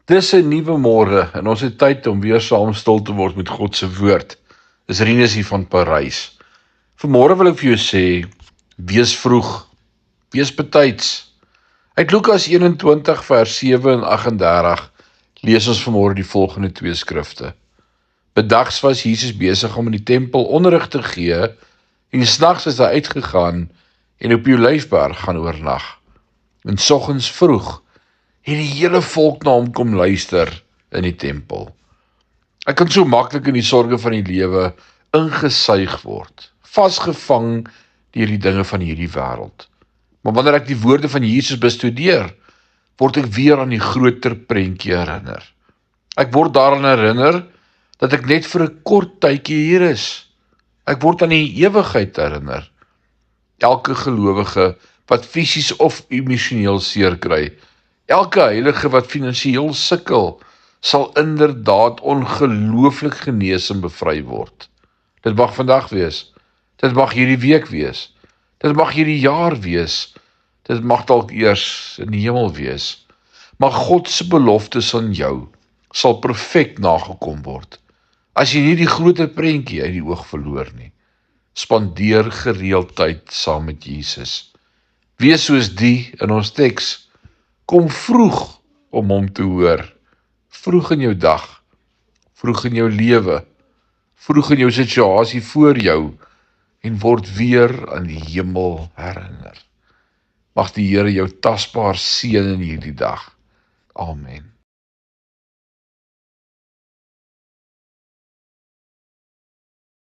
Dis 'n nuwe môre en ons het tyd om weer saam stil te word met God se woord. Dis Rinus hier van Parys. Vanmôre wil ek vir jou sê, wees vroeg, wees betyds. Uit Lukas 21 vers 7 en 38 lees ons vanmôre die volgende twee skrifte. Bedags was Jesus besig om in die tempel onderrig te gee en snags is hy uitgegaan en op die Olyfberg gaan oornag. En soggens vroeg het die hele volk na hom kom luister in die tempel. Ek kan so maklik in die sorge van die lewe ingesuig word, vasgevang deur die dinge van hierdie wêreld. Maar wanneer ek die woorde van Jesus bestudeer, word ek weer aan die groter prentjie herinner. Ek word daaraan herinner dat ek net vir 'n kort tydjie hier is. Ek word aan die ewigheid herinner. Elke gelowige wat fisies of emosioneel seer kry, elke heilige wat finansiëel sukkel, sal inderdaad ongelooflik genees en bevry word. Dit mag vandag wees, dit mag hierdie week wees, dit mag hierdie jaar wees, dit mag dalk eers in die hemel wees. Maar God se beloftes aan jou sal perfek nagekom word. As jy nie die groter prentjie uit die oog verloor nie, spandeer gereeld tyd saam met Jesus. Wees soos die in ons teks. Kom vroeg om hom te hoor, vroeg in jou dag, vroeg in jou lewe, vroeg in jou situasie voor jou en word weer aan die hemel herinner. Mag die Here jou tasbaar seën in hierdie dag. Amen.